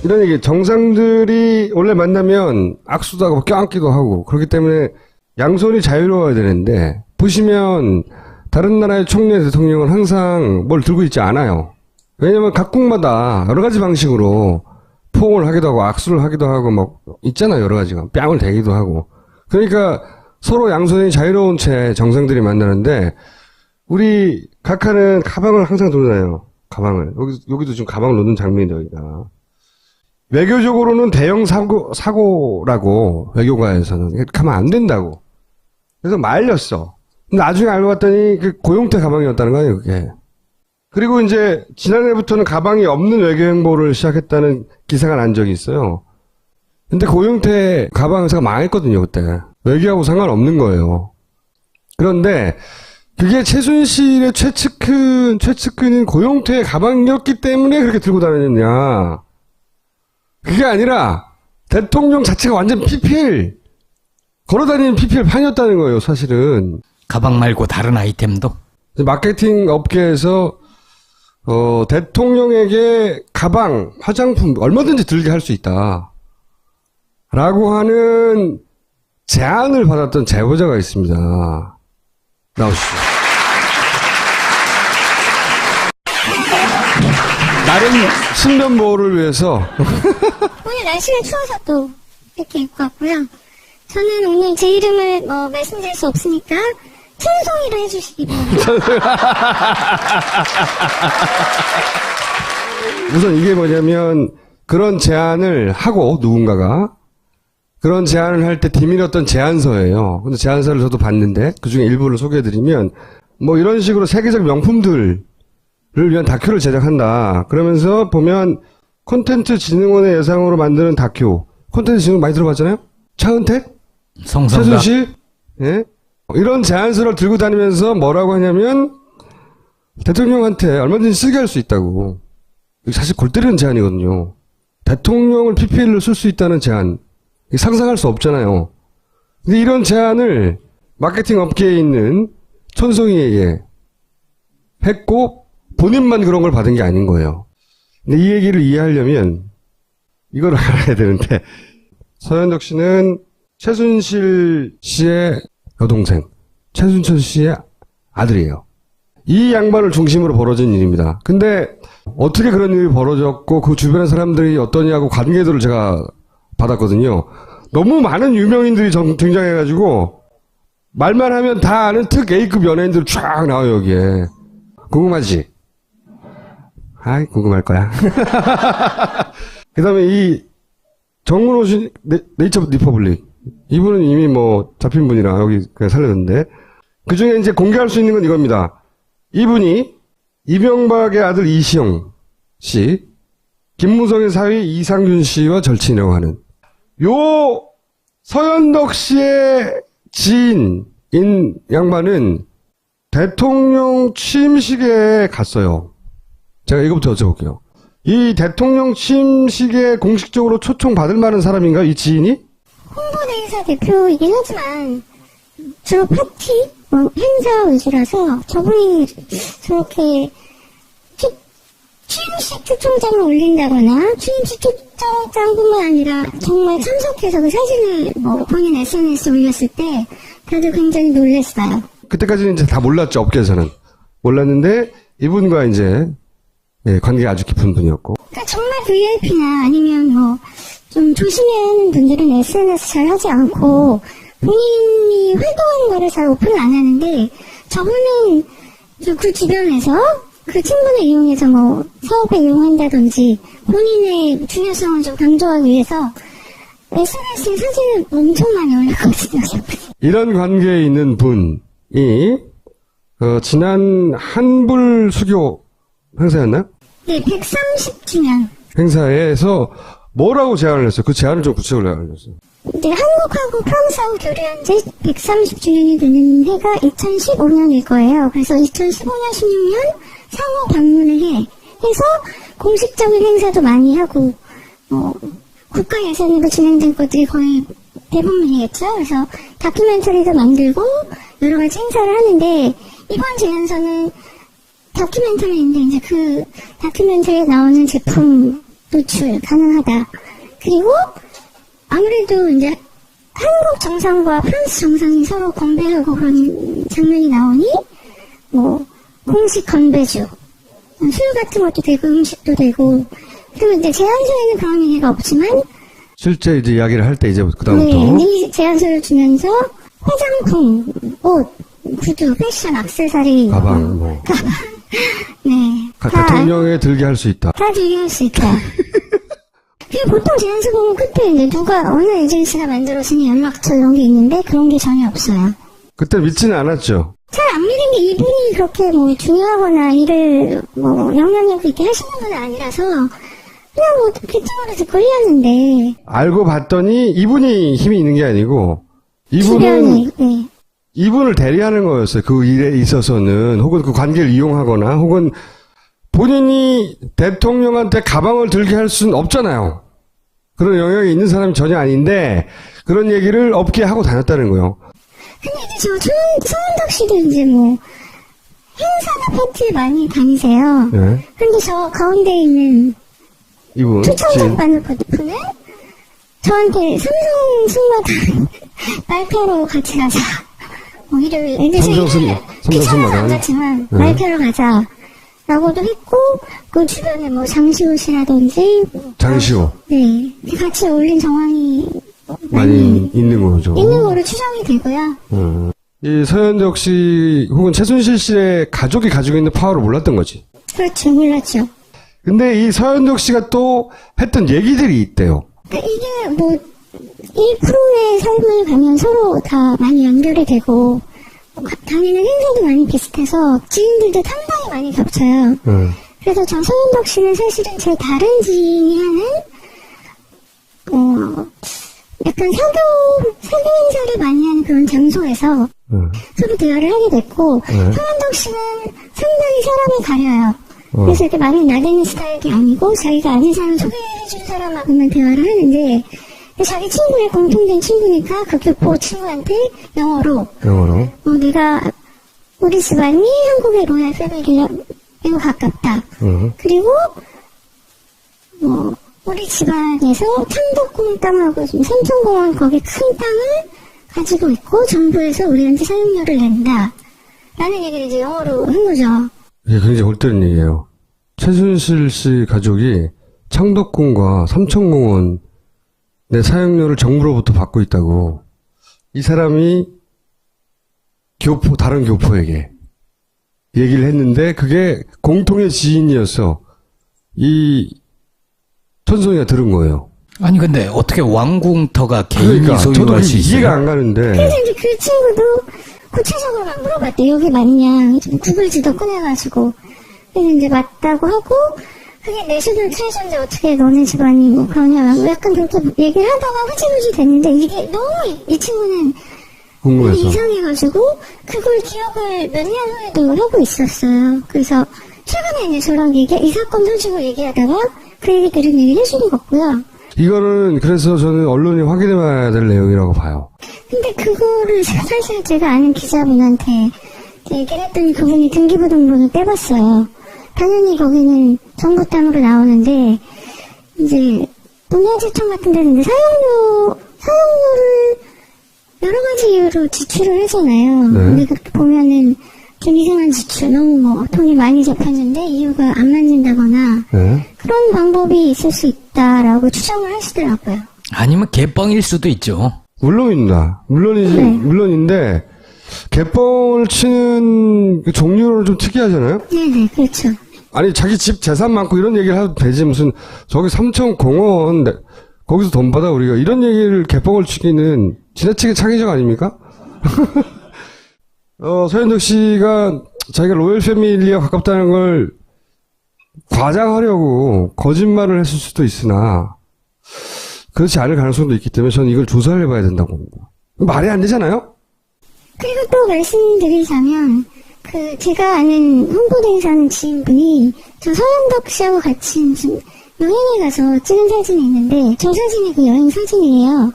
이런 얘기, 정상들이 원래 만나면 악수도 하고 껴안기도 하고 그렇기 때문에 양손이 자유로워야 되는데, 보시면 다른 나라의 총리 대통령은 항상 뭘 들고 있지 않아요. 왜냐면 각국마다 여러 가지 방식으로 포옹을 하기도 하고 악수를 하기도 하고 뭐 있잖아요. 여러 가지가. 뺨을 대기도 하고. 그러니까 서로 양손이 자유로운 채 정상들이 만나는데, 우리 각하는 가방을 항상 들고 다녀요. 가방을. 여기도 지금 가방을 놓는 장면이 여기가. 외교적으로는 대형 사고라고, 외교가에서는. 이렇게 하면 안 된다고. 그래서 말렸어. 근데 나중에 알고 봤더니 그 고용태 가방이었다는 거예요, 그게. 그리고 이제 지난해부터는 가방이 없는 외교 행보를 시작했다는 기사가 난 적이 있어요. 근데 고용태 가방 회사가 망했거든요, 그때. 외교하고 상관없는 거예요. 그런데 그게 최순실의 최측근인 고용태의 가방이었기 때문에 그렇게 들고 다녔냐. 그게 아니라 대통령 자체가 완전 PPL, 걸어다니는 PPL 판이었다는 거예요, 사실은. 가방 말고 다른 아이템도? 마케팅 업계에서 대통령에게 가방, 화장품 얼마든지 들게 할 수 있다 라고 하는 제안을 받았던 제보자가 있습니다. 나오시죠. 나름 신변보호를 위해서 오늘 날씨가 추워서 또 이렇게 입고 왔고요. 저는 오늘 제 이름을 말씀드릴 수 없으니까 춘송이로 해주시기 바랍니다. 우선 이게 뭐냐면, 그런 제안을 하고 누군가가 그런 제안을 할 때 디밀었던 제안서예요. 근데 제안서를 저도 봤는데 그중에 일부를 소개해드리면, 뭐 이런 식으로 세계적 명품들을 위한 다큐를 제작한다. 그러면서 보면 콘텐츠진흥원의 예상으로 만드는 다큐. 콘텐츠 진흥 많이 들어봤잖아요? 차은택? 성성각? 최순실? 예? 이런 제안서를 들고 다니면서 뭐라고 하냐면, 대통령한테 얼마든지 쓰게 할 수 있다고. 사실 골 때리는 제안이거든요. 대통령을 PPL로 쓸 수 있다는 제안. 상상할 수 없잖아요. 근데 이런 제안을 마케팅 업계에 있는 천송이에게 했고, 본인만 그런 걸 받은 게 아닌 거예요. 근데 이 얘기를 이해하려면 이걸 알아야 되는데, 서현덕 씨는 최순실 씨의 여동생, 최순철 씨의 아들이에요. 이 양반을 중심으로 벌어진 일입니다. 근데 어떻게 그런 일이 벌어졌고 그 주변의 사람들이 어떠냐고 관계도를 제가 받았거든요. 너무 많은 유명인들이 등장해가지고 말만 하면 다 아는 특 A급 연예인들 쫙 나와요, 여기에. 궁금하지? 아이, 궁금할 거야. 그 다음에 이 정문호 씨, 네이처 리퍼블릭. 이분은 이미 뭐 잡힌 분이라 여기 그냥 살렸는데, 그 중에 이제 공개할 수 있는 건 이겁니다. 이분이 이명박의 아들 이시영 씨, 김무성의 사위 이상균 씨와 절친이라고 하는, 요 서현덕 씨의 지인인 양반은 대통령 취임식에 갔어요. 제가 이거부터 여쭤볼게요. 이 대통령 취임식에 공식적으로 초청받을 만한 사람인가요, 이 지인이? 홍보대사 대표이긴 하지만 주로 파티, 행사 위주라서 저분이 저렇게 취임식 초청장을 올린다거나 취임식 초청장뿐만 아니라 정말 참석해서 그 사진을 본인 SNS에 올렸을 때 다들 굉장히 놀랐어요. 그때까지는 이제 다 몰랐죠, 업계에서는. 몰랐는데 이분과 이제 관계가 아주 깊은 분이었고. 그러니까 정말 VIP나 아니면 좀 조심해야 하는 분들은 SNS 잘 하지 않고 본인이 활동하는 거를 잘 오픈을 안 하는데, 저분은 그 주변에서 그 친분을 이용해서 사업에 이용한다든지 본인의 중요성을 좀 강조하기 위해서 SNS에 사진을 엄청 많이 올렸거든요. 이런 관계에 있는 분이 지난 한불 수교 행사였나요? 네, 130주년 행사에서 뭐라고 제안을 했어요? 그 제안을 좀 구체적으로 알려주세요. 네, 한국하고 프랑스하고 교류한 지 130주년이 되는 해가 2015년일 거예요. 그래서 2015년, 16년 상호 방문을 해서 공식적인 행사도 많이 하고, 국가 예산으로 진행된 것들이 거의 대부분이겠죠. 그래서 다큐멘터리도 만들고 여러 가지 행사를 하는데, 이번 제안서는 다큐멘터리인데 이제 그 다큐멘터리에 나오는 제품 노출 가능하다. 그리고 아무래도 이제 한국 정상과 프랑스 정상이 서로 건배하고 그런 장면이 나오니 뭐 공식 건배주, 술 같은 것도 되고 음식도 되고, 그리고 이제 제안서에는 그런 얘기가 없지만 실제 이제 이야기를 할 때 이제 그다음부터 이 제안서를 주면서 화장품, 옷, 구두, 패션, 액세서리, 가방 뭐 네, 대통령에 들게 할 수 있다. 다 들게 할 수 있다. 그리고 보통 제안서 보면 끝에 이제 누가 어느 에이전시가 만들어주니 연락처 이런 게 있는데 그런 게 전혀 없어요. 그때 믿지는 않았죠. 잘 안 믿은 게 이분이 그렇게 뭐 중요하거나 일을 뭐 영향력 있게 하시는 건 아니라서 그냥 뭐 귓등으로 듣고 흘렸는데 알고 봤더니 이분이 힘이 있는 게 아니고 이분은 주변에 네. 이분을 대리하는 거였어요. 그 일에 있어서는 혹은 그 관계를 이용하거나 혹은 본인이 대통령한테 가방을 들게 할 수는 없잖아요. 그런 영향이 있는 사람이 전혀 아닌데 그런 얘기를 없게 하고 다녔다는 거예요. 근데 이제 서은덕 씨도 이제 뭐 행사나 파티에 많이 다니세요. 네. 근데 저 가운데 있는 이분 초청장 받는 분은 저한테 삼성 승마단 말표로 같이 가자. 뭐 일요일 삼성 승마단 안 갔지만 네. 말표로 가자. 라고도 했고 그 주변에 뭐 장시호 씨라든지 장시호 네 같이 어울린 정황이 많이 있는 거죠. 있는 거로 추정이 되고요. 이 서현덕 씨 혹은 최순실 씨의 가족이 가지고 있는 파워를 몰랐던 거지. 그렇죠, 몰랐죠. 근데 이 서현덕 씨가 또 했던 얘기들이 있대요. 그러니까 이게 뭐, 이 프로의 삶을 가면 서로 다 많이 연결이 되고, 다니는 행사도 많이 비슷해서 지인들도 상당히 많이 겹쳐요. 그래서 저 서현덕 씨는 사실은 제 다른 지인이 하는, 약간 사교 행사를 많이 하는 그런 장소에서 서로 대화를 하게 됐고, 서현덕 씨는 상당히 사람을 가려요. 그래서 이렇게 많이 나대는 스타일이 아니고 자기가 아는 사람 소개해준 사람하고만 대화를 하는데 자기 친구의 공통된 친구니까 그 교포 친구한테 영어로 내가 우리 집안이 한국의 로얄 패밀리랑 매우 가깝다. 그리고 뭐 우리 집안에서 창덕궁 땅하고 지금 삼천공원 거기 큰 땅을 가지고 있고 정부에서 우리한테 사용료를 낸다. 라는 얘기를 이제 영어로 한 거죠. 이게 굉장히 옳다는 얘기예요. 최순실 씨 가족이 창덕궁과 삼천공원 내 사용료를 정부로부터 받고 있다고. 이 사람이 다른 교포에게 얘기를 했는데 그게 공통의 지인이었어. 이 천송이가 들은 거예요. 아니 근데 어떻게 왕궁터가 개인이 그러니까 저도 소유할 수 있어요? 이해가 안 가는데. 그래서 이제 그 친구도 구체적으로 막 물어봤대. 여기 맞냐? 구글 지도 꺼내가지고. 그래서 이제 맞다고 하고, 그게 내 수술 트레저인데 어떻게 너네 집안이 뭐 그러냐. 약간 그렇게 얘기를 하다가 흐지부지 됐는데, 이게 너무 이 친구는 궁금해서. 이상해가지고, 그걸 기억을 몇 년 후에도 하고 있었어요. 그래서 최근에 이제 저랑 이 사건 터지고 얘기하다가 그 얘기 들은 얘기를 해주는 거고요. 이거는 그래서 저는 언론이 확인해봐야 될 내용이라고 봐요. 근데 그거를 사실 제가 아는 기자분한테 얘기를 했더니 그분이 등기부등본을 떼봤어요. 당연히 거기는 정부 땅으로 나오는데 이제 농양지청 같은 데는 이제 사용료를 여러 가지 이유로 지출을 하잖아요. 네. 근데 그렇게 보면은 좀 이상한 지출, 너무 뭐 돈이 많이 잡혔는데 이유가 안 맞는다거나 네. 그런 방법이 있을 수 있다라고 추정을 하시더라고요. 아니면 개뻥일 수도 있죠. 물론입니다. 네. 물론인데, 개뻥을 치는 그 종류는 좀 특이하잖아요? 네네, 그렇죠. 아니, 자기 집 재산 많고 이런 얘기를 해도 되지. 무슨, 저기 삼천공원, 거기서 돈 받아, 우리가. 이런 얘기를 개뻥을 치기는 지나치게 창의적 아닙니까? 서현덕 씨가 자기가 로열 패밀리와 가깝다는 걸 과장하려고 거짓말을 했을 수도 있으나, 그렇지 않을 가능성도 있기 때문에 저는 이걸 조사를 해봐야 된다고 봅니다. 말이 안 되잖아요? 그리고 또 말씀드리자면, 제가 아는 홍보대에 사는 지인분이, 저 서현덕 씨하고 같이 무슨 여행에 가서 찍은 사진이 있는데, 저 사진이 그 여행 사진이에요.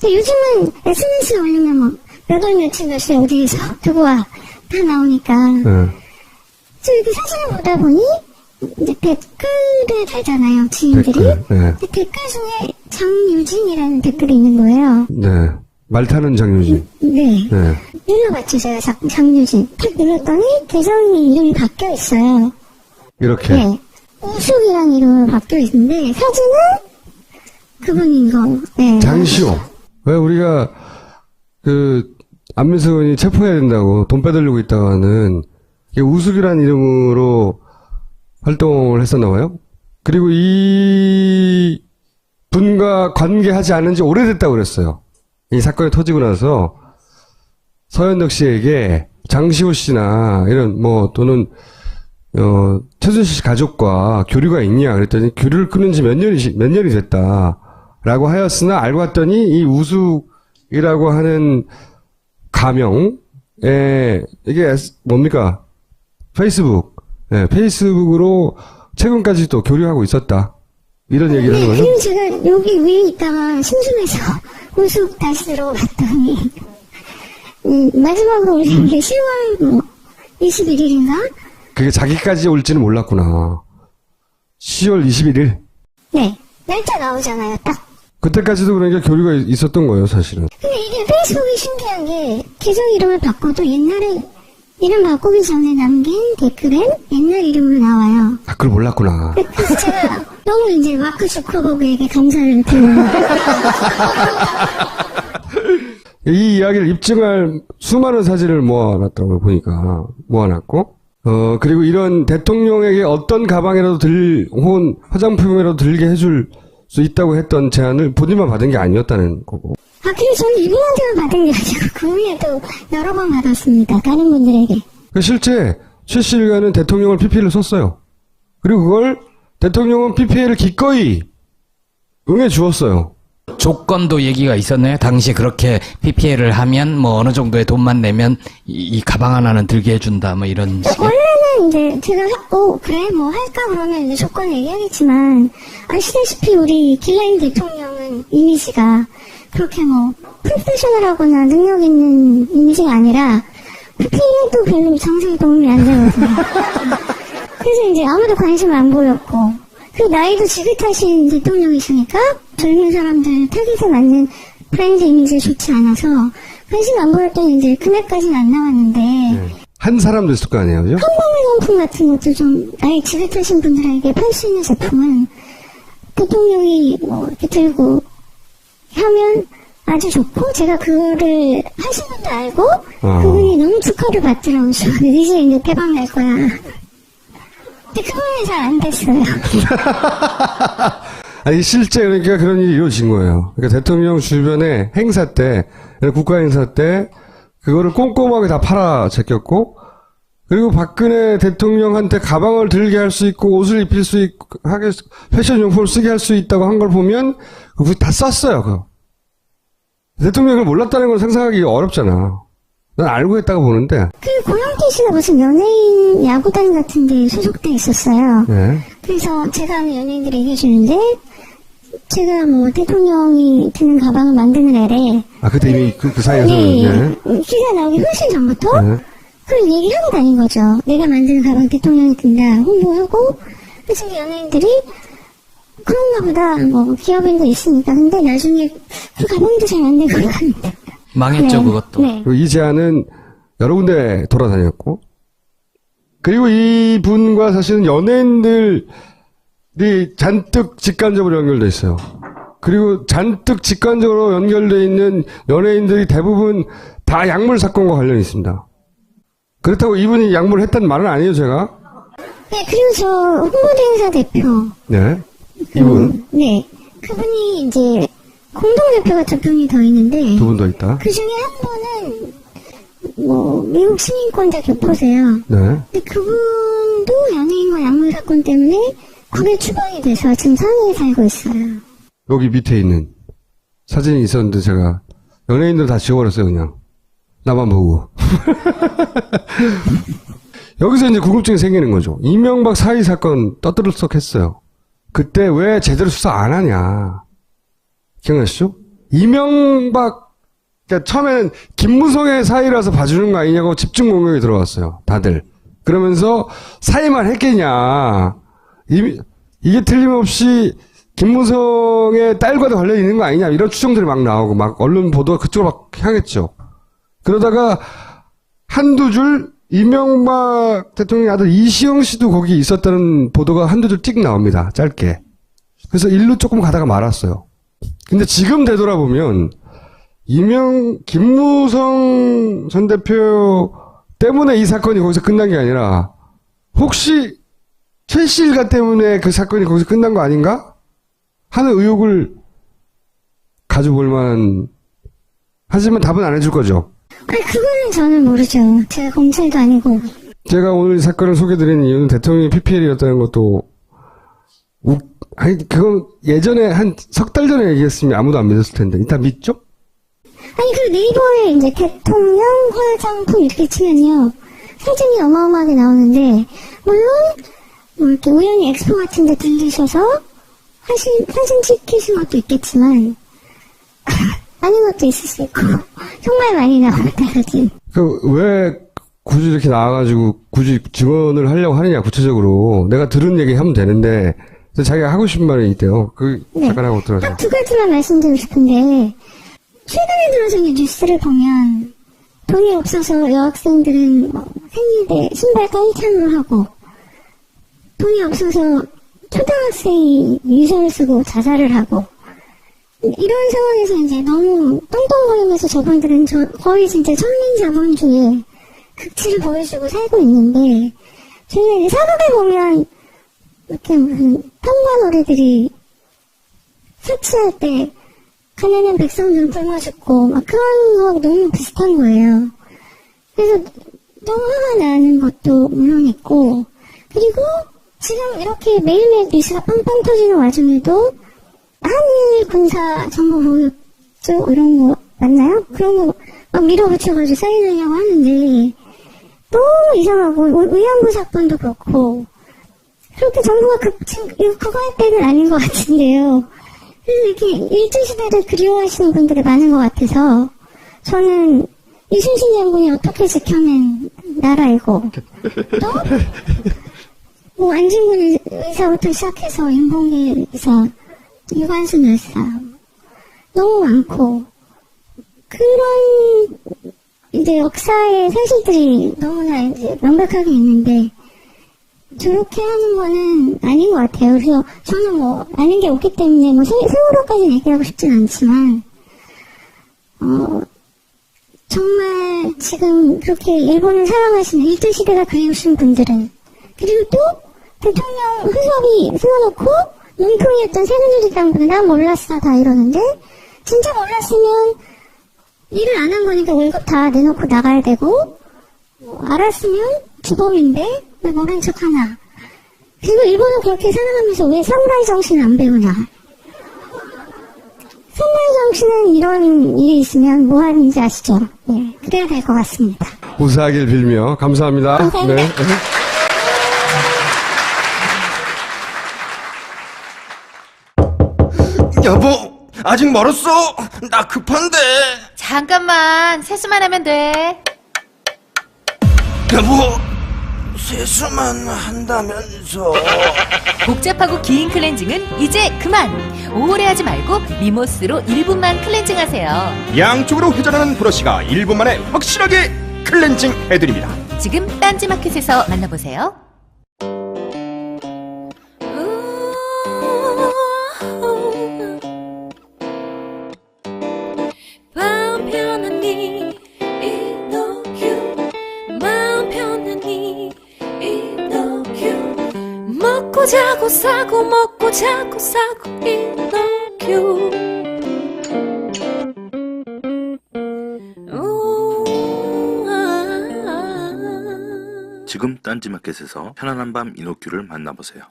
근데 요즘은 SNS에 올리면 뭐, 몇 월 며칠 몇 시 어디에서 두고 와. 다 나오니까. 네. 그래서 이렇게 사진을 보다 보니, 이제 댓글을 달잖아요, 지인들이. 댓글, 네. 근데 댓글 중에 장유진이라는 댓글이 있는 거예요. 네. 말 타는 장유진. 네. 네. 눌러봤죠, 제가 장유진. 탁 눌렀더니 계정이 이름이 바뀌어 있어요. 이렇게. 네. 우숙이라는 이름으로 바뀌어 있는데, 사진은 그분인 거. 네. 장시호. 왜 우리가, 안민석 의원이 체포해야 된다고 돈 빼돌리고 있다고 하는, 이게 우숙이라는 이름으로 활동을 했었나 봐요? 그리고 이 분과 관계하지 않은 지 오래됐다고 그랬어요. 이 사건이 터지고 나서 서현덕 씨에게 장시호 씨나 이런 또는 최순실 씨 가족과 교류가 있냐 그랬더니 교류를 끊은 지 몇 년이 됐다라고 하였으나 알고 봤더니 이 우숙이라고 하는 가명에 이게 뭡니까? 페이스북. 네, 페이스북으로 최근까지 또 교류하고 있었다. 이런 얘기를 하는 거죠? 그리고 제가 여기 위에 있다가 심심해서 우숙 다시 들어봤더니, 마지막으로 우리 10월 21일인가? 그게 자기까지 올지는 몰랐구나. 10월 21일? 네. 날짜 나오잖아요, 딱. 그때까지도 그러니까 교류가 있었던 거예요, 사실은. 근데 이게 페이스북이 신기한 게, 계정 이름을 바꿔도 옛날에 이름 바꾸기 전에 남긴 댓글엔 옛날 이름으로 나와요. 아, 그걸 몰랐구나. 그래서 제가 너무 이제 마크 주커버그에게 감사를 드리는. 이 이야기를 입증할 수많은 사진을 모아놨더라고요, 보니까. 모아놨고. 그리고 이런 대통령에게 어떤 가방이라도 혹은 화장품이라도 들게 해줄 수 있다고 했던 제안을 본인만 받은 게 아니었다는 거고. 아, 그리고 저는 이분한테만 받은 게 아니고, 그 위에도 여러 번 받았습니다. 다른 분들에게. 실제 최 씨가는 대통령을 PPL을 썼어요. 그리고 그걸 대통령은 PPL을 기꺼이 응해 주었어요. 조건도 얘기가 있었나요? 당시에 그렇게 PPL을 하면 어느 정도의 돈만 내면 이 가방 하나는 들게 해준다 이런 식의. 원래는 이제 제가 그래 할까 그러면 이제 조건 얘기하겠지만, 아시다시피 우리 길라임 대통령은 이미지가 그렇게 프로페셔널하거나 능력 있는 이미지가 아니라 PPL도 별로 정상에 도움이 안 되거든요. 그래서 이제 아무도 관심을 안 보였고, 그 나이도 지긋하신 대통령이시니까 젊은 사람들 타깃에 맞는 브랜드 이미지가 좋지 않아서 관심 안 보였더니 이제 금액까지는 안 나왔는데, 한 사람도 있을 거 아니에요, 그죠? 한방울용품 같은 것도 좀 나이 지긋하신 분들에게 팔 수 있는 제품은 대통령이 이렇게 들고 하면 아주 좋고, 제가 그거를 하신 분도 알고 그분이 너무 축하를 받더라고요. 이제 개방 날 거야. 근데 그분이 잘 안 됐어요. 아니, 실제 그러니까 그런 일이 이루어진 거예요. 그러니까 대통령 주변에 행사 때, 국가 행사 때, 그거를 꼼꼼하게 다 팔아 제꼈고, 그리고 박근혜 대통령한테 가방을 들게 할 수 있고, 옷을 입힐 수 있고, 패션용품을 쓰게 할 수 있다고 한 걸 보면, 그거 다 쌌어요, 그거. 대통령을 몰랐다는 걸 상상하기 어렵잖아. 난 알고 했다고 보는데. 그 고영태 씨가 무슨 연예인 야구단 같은 데 소속돼 있었어요. 네. 그래서 제가 아는 연예인들이 얘기해주는데, 제가 대통령이 드는 가방을 만드는 애래. 아, 그때 이미 그 사이에서. 네. 기사 나오기 훨씬 전부터? 네. 그런 얘기를 하고 다닌 거죠. 내가 만드는 가방 대통령이 든다. 홍보하고, 그래서 연예인들이, 그런가 보다, 기업인도 있으니까. 근데 나중에 그 가방도 잘 안 되고 그러는데. 망했죠, 네. 그것도. 네. 그리고 이 제안은 여러 군데 돌아다녔고, 그리고 이 분과 사실은 연예인들이 잔뜩 직간접으로 연결돼 있어요. 그리고 잔뜩 직간접으로 연결돼 있는 연예인들이 대부분 다 약물 사건과 관련이 있습니다. 그렇다고 이분이 약물을 했다는 말은 아니에요, 제가. 네, 그리고 저 홍보대행사 대표. 네. 이분. 네. 그분이 이제 공동대표가 두 분이 더 있는데, 두 분 더 있다. 그 중에 한 분은 미국 시민권자 교포세요. 네. 근데 그분도 연예인과 약물 사건 때문에 국외 추방이 돼서 지금 상해에 살고 있어요. 여기 밑에 있는 사진이 있었는데 제가 연예인들 다 지워버렸어요, 그냥. 나만 보고. 여기서 이제 궁금증이 생기는 거죠. 이명박 사의 사건 떠들썩했어요. 그때 왜 제대로 수사 안 하냐. 기억나시죠? 이명박, 그러니까 처음에는 김무성의 사의라서 봐주는 거 아니냐고 집중 공격이 들어왔어요. 다들. 그러면서 사의만 했겠냐. 이게 틀림없이 김무성의 딸과도 관련이 있는 거 아니냐 이런 추정들이 막 나오고 막 언론 보도가 그쪽으로 막 향했죠. 그러다가 한두 줄 이명박 대통령의 아들 이시영 씨도 거기 있었다는 보도가 한두 줄 찍 나옵니다. 짧게. 그래서 일로 조금 가다가 말았어요. 근데 지금 되돌아보면 김무성 전 대표 때문에 이 사건이 거기서 끝난 게 아니라 혹시 최씨 일가 때문에 그 사건이 거기서 끝난 거 아닌가? 하는 의혹을 가져볼 만한, 하지만 답은 안 해줄 거죠. 아니, 그거는 저는 모르죠. 제가 검찰도 아니고. 제가 오늘 이 사건을 소개드린 이유는 대통령이 PPL이었다는 것도, 아니, 그건 예전에 한 석 달 전에 얘기했으면 아무도 안 믿었을 텐데, 일단 믿죠? 아니, 그 네이버에 이제 대통령 화장품 이렇게 치면요. 사진이 어마어마하게 나오는데, 물론, 뭐 이렇게 우연히 엑스포 같은 데 들리셔서 사진 찍히신 것도 있겠지만, 아닌 것도 있을 수 있고, 정말 많이 나옵니다, 사진. 왜 굳이 이렇게 나와가지고 굳이 증언을 하려고 하느냐, 구체적으로. 내가 들은 얘기 하면 되는데, 자기가 하고 싶은 말이 있대요. 네. 잠깐 하고 들어서. 딱 두 가지만 말씀드리고 싶은데, 최근에 들어서 이 뉴스를 보면, 돈이 없어서 여학생들은 뭐 생일에 신발 깡창을 하고, 돈이 없어서 초등학생이 유서를 쓰고 자살을 하고, 이런 상황에서 이제 너무 똥똥거리면서 저분들은 거의 진짜 천민자본주의 극치를 보여주고 살고 있는데, 저희가 이제 사극에 보면, 이렇게 무슨 평화 노래들이 사치할 때, 가난한 백성 좀 굶어 죽고, 막 그런 거 너무 비슷한 거예요. 그래서 너무 화가 나는 것도 물론 있고, 그리고 지금 이렇게 매일매일 뉴스가 빵빵 터지는 와중에도, 한일 군사 정보 보호조 이런 거 맞나요? 그런 거 막 밀어붙여가지고 사인하려고 하는데 너무 이상하고 위안부 사건도 그렇고 그렇게 정부가 지금 그거 할 때는 아닌 것 같은데요. 그래서 이렇게 일제시대를 그리워하시는 분들이 많은 것 같아서 저는 이순신 장군이 어떻게 지켜낸 나라이고 또 뭐 안중근 의사부터 시작해서 임봉길 의사 유관순 열사 너무 많고 그런 이제 역사의 사실들이 너무나 이제 명백하게 있는데 저렇게 하는 거는 아닌 것 같아요. 그래서 저는 뭐 아는 게 없기 때문에 뭐 세월호까지 얘기하고 싶진 않지만 정말 지금 그렇게 일본을 사랑하시는 일제시대가 그리우신 분들은 그리고 또 대통령 후석이 세워놓고 논평이었던 새누리당분은 난 몰랐어 다 이러는데 진짜 몰랐으면 일을 안 한 거니까 월급 다 내놓고 나가야 되고 알았으면 주범인데 왜 모른 척 하나. 그리고 일본은 그렇게 살아가면서 왜 사무라이 정신 안 배우나. 사무라이 정신은 이런 일이 있으면 뭐 하는지 아시죠? 예, 그래야 될 것 같습니다. 우사하길 빌며 감사합니다. 감사합니다. 네. 여보, 아직 멀었어. 나 급한데. 잠깐만, 세수만 하면 돼. 여보, 세수만 한다면서. 복잡하고 긴 클렌징은 이제 그만. 오래 하지 말고 미모스로 1분만 클렌징 하세요. 양쪽으로 회전하는 브러쉬가 1분 만에 확실하게 클렌징 해드립니다. 지금 딴지마켓에서 만나보세요. 마음 편안히 이너큐 마음 편안히 이너큐 먹고 자고 싸고 먹고 자고 싸고 이너큐 지금 딴지마켓에서 편안한 밤 이노큐를 만나보세요.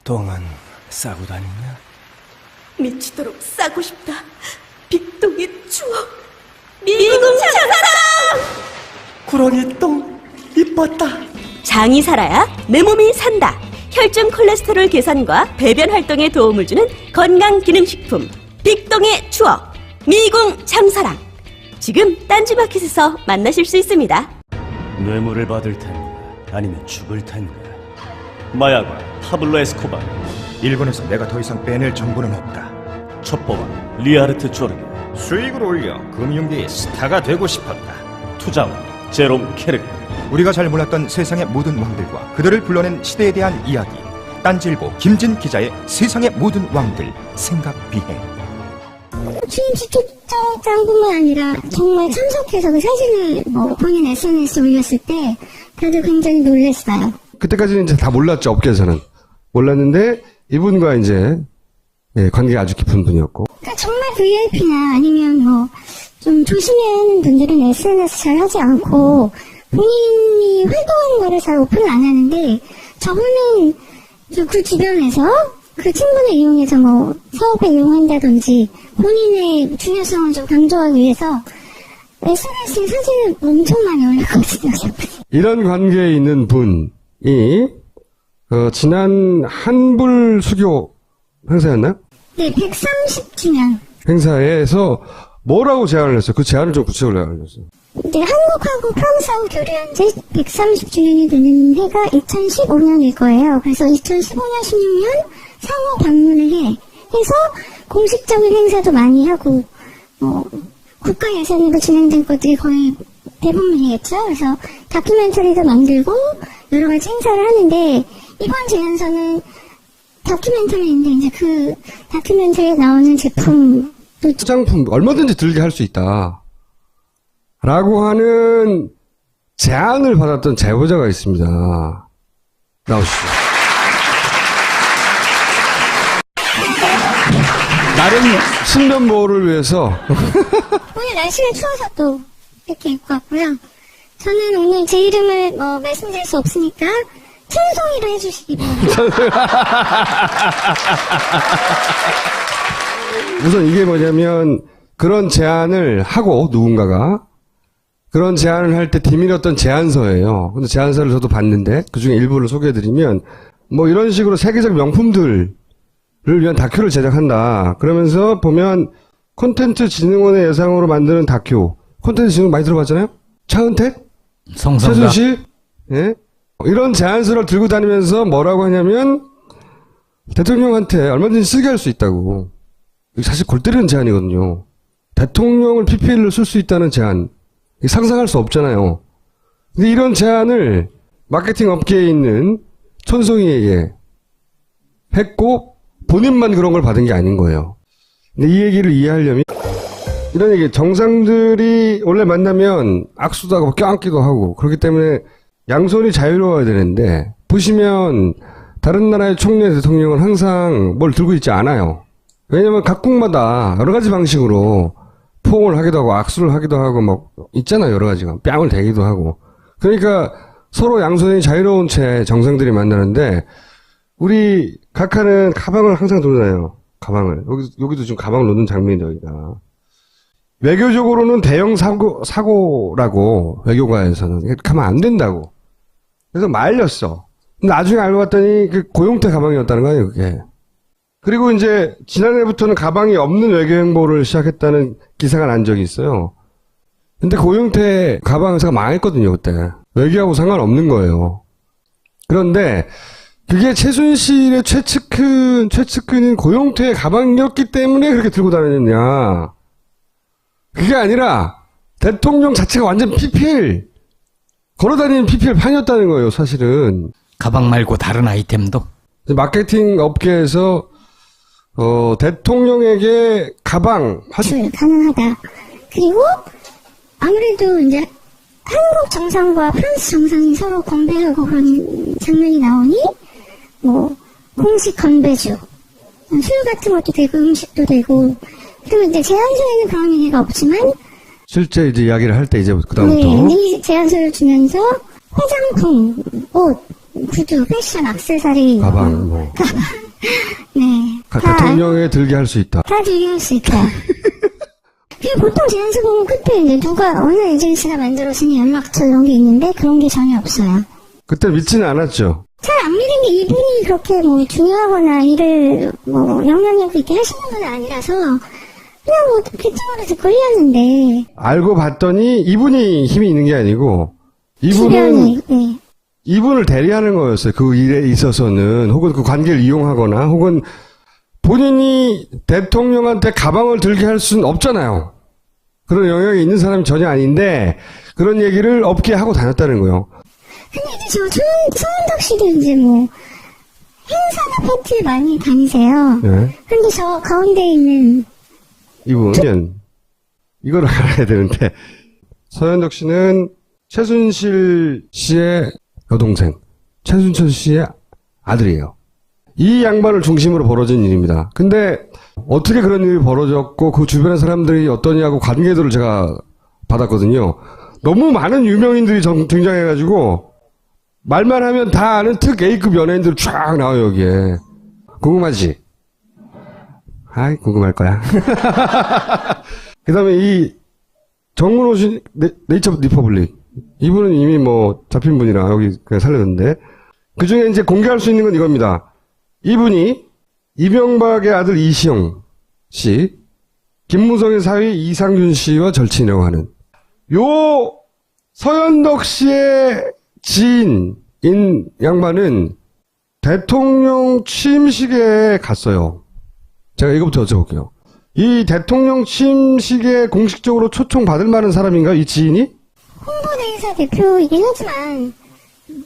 똥은 싸고 다니냐? 미치도록 싸고 싶다. 빅동의 추억 미궁 장사랑 구렁이 똥 이뻤다. 장이 살아야 내 몸이 산다. 혈중 콜레스테롤 개선과 배변 활동에 도움을 주는 건강기능식품 빅동의 추억 미궁 장사랑. 지금 딴지마켓에서 만나실 수 있습니다. 뇌물을 받을 텐가 아니면 죽을 텐가 마야관 파블로 에스코바, 일본에서 내가 더 이상 빼낼 정보는 없다. 첩보원 리아르트 조르게, 수익을 올려 금융계의 스타가 되고 싶었다. 투자원 제롬 케르크. 우리가 잘 몰랐던 세상의 모든 왕들과 그들을 불러낸 시대에 대한 이야기. 딴지일보 김진 기자의 세상의 모든 왕들 생각 비행. 주임 지도자뿐만 아니라 정말 참석해서 그 사진을 본인 SNS에 올렸을 때 다들 굉장히 놀랐어요. 그때까지는 이제 다 몰랐죠, 업계에서는. 몰랐는데, 이분과 이제, 관계가 아주 깊은 분이었고. 그러니까 정말 VIP나 아니면 좀 조심해야 하는 분들은 SNS 잘 하지 않고 본인이 활동하는 거를 잘 오픈을 안 하는데, 저분은 그 주변에서 그 친분을 이용해서 사업에 이용한다든지 본인의 중요성을 좀 강조하기 위해서 SNS에 사진을 엄청 많이 올렸거든요. 이런 관계에 있는 분이 지난 한불 수교 행사였나요? 네, 130주년. 행사에서 뭐라고 제안을 했어요? 그 제안을 좀 구체적으로 알려주세요. 이제 한국하고 프랑스하고 교류한 지 130주년이 되는 해가 2015년일 거예요. 그래서 2015년, 16년 상호 방문을 해서 공식적인 행사도 많이 하고, 국가 예산으로 진행된 것들이 거의 대부분이겠죠. 그래서 다큐멘터리도 만들고 여러 가지 행사를 하는데, 이번 제안서는 다큐멘터리인데, 이제 그 다큐멘터리에 나오는 제품, 화장품 얼마든지 들게 할 수 있다. 라고 하는 제안을 받았던 제보자가 있습니다. 나오시죠. 나름 신변보호를 위해서 오늘 날씨가 추워서 또 이렇게 입고 왔고요. 저는 오늘 제 이름을 말씀드릴 수 없으니까 춘송이로 해주시기 바랍니다. 우선 이게 뭐냐면 그런 제안을 하고 누군가가 그런 제안을 할 때 뒤밀었던 제안서예요. 근데 제안서를 저도 봤는데 그중에 일부를 소개해드리면 이런 식으로 세계적 명품들을 위한 다큐를 제작한다. 그러면서 보면 콘텐츠 진흥원의 예상으로 만드는 다큐. 콘텐츠 진흥 많이 들어봤잖아요? 차은택? 성성각? 최순실? 예? 이런 제안서를 들고 다니면서 뭐라고 하냐면 대통령한테 얼마든지 쓰게 할 수 있다고. 이게 사실 골 때리는 제안이거든요. 대통령을 PPL로 쓸 수 있다는 제안. 상상할 수 없잖아요. 근데 이런 제안을 마케팅 업계에 있는 촌송이에게 했고 본인만 그런 걸 받은 게 아닌 거예요. 근데 이 얘기를 이해하려면 이런 얘기, 정상들이 원래 만나면 악수도 하고 껴안기도 하고 그렇기 때문에 양손이 자유로워야 되는데 보시면 다른 나라의 총리 대통령은 항상 뭘 들고 있지 않아요. 왜냐면 각국마다 여러 가지 방식으로 포옹을 하기도 하고 악수를 하기도 하고 있잖아요. 여러 가지가. 뺨을 대기도 하고. 그러니까 서로 양손이 자유로운 채 정상들이 만나는데 우리 각하는 가방을 항상 들고 다녀요. 가방을. 여기도 지금 가방을 놓는 장면이죠, 여기가. 외교적으로는 대형 사고라고 외교관에서는 이렇게 하면 안 된다고. 그래서 말렸어. 근데 나중에 알고 봤더니 그 고용태 가방이었다는 거예요, 그게. 그리고 이제 지난해부터는 가방이 없는 외교 행보를 시작했다는 기사가 난 적이 있어요. 근데 고용태 가방 회사가 망했거든요, 그때. 외교하고 상관없는 거예요. 그런데 그게 최순실의 최측근인 고용태의 가방이었기 때문에 그렇게 들고 다녔냐. 그게 아니라 대통령 자체가 완전 PPL, 걸어다니는 PPL 판이었다는 거예요, 사실은. 가방 말고 다른 아이템도? 마케팅 업계에서 대통령에게 가방 가능하다. 그리고 아무래도 이제 한국 정상과 프랑스 정상이 서로 건배하고 그런 장면이 나오니 공식 건배주, 술 같은 것도 되고 음식도 되고. 그리고 이제 제안서에는 그런 얘기가 없지만 실제 이제 이야기를 할 때 이제 그다음부터 이 제안서를 주면서 화장품, 옷, 구두, 패션, 액세서리, 가방 네. 대통령에 들게 할 수 있다. 다 들게 할 수 있다. 그리고 보통 제안서 보면 끝에 이제 누가 어느 에이전시가 만들어주니 연락처 이런 게 있는데 그런 게 전혀 없어요. 그때 믿지는 않았죠. 잘 안 믿은 게 이분이 그렇게 중요하거나 일을 영향력 있게 하시는 건 아니라서 그냥 귀청으로 듣고 흘렸는데. 알고 봤더니 이분이 힘이 있는 게 아니고 이분은 주변에, 네. 이분을 대리하는 거였어요. 그 일에 있어서는. 혹은 그 관계를 이용하거나 혹은 본인이 대통령한테 가방을 들게 할 수는 없잖아요. 그런 영역이 있는 사람이 전혀 아닌데 그런 얘기를 업계에 하고 다녔다는 거예요. 근데 이제 손은덕 씨도 이제 뭐 행사나 파티에 많이 다니세요. 네. 근데 저 가운데 있는 이분 이걸 알아야 되는데 서현덕 씨는 최순실 씨의 여동생, 최순철 씨의 아들이에요. 이 양반을 중심으로 벌어진 일입니다. 근데 어떻게 그런 일이 벌어졌고 그 주변의 사람들이 어떠냐고 관계들을 제가 받았거든요. 너무 많은 유명인들이 등장해가지고 말만 하면 다 아는 특 A급 연예인들 쫙 나와요 여기에. 궁금하지? 아이 궁금할 거야. 그 다음에 이 정문호 씨 네이처 리퍼블릭 이분은 이미 뭐 잡힌 분이라 여기 그냥 살렸는데 그 중에 이제 공개할 수 있는 건 이겁니다. 이분이 이명박의 아들 이시영 씨, 김무성의 사위 이상균 씨와 절친이라고 하는 요 서현덕 씨의 지인인 양반은 대통령 취임식에 갔어요. 제가 이거부터 여쭤볼게요. 이 대통령 취임식에 공식적으로 초청받을 만한 사람인가요? 이 지인이? 홍보대사 대표이긴 하지만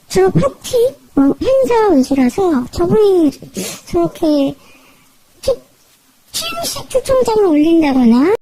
주로 파티, 행사 위주라서 저분이 저렇게 취임식 초청장을 올린다거나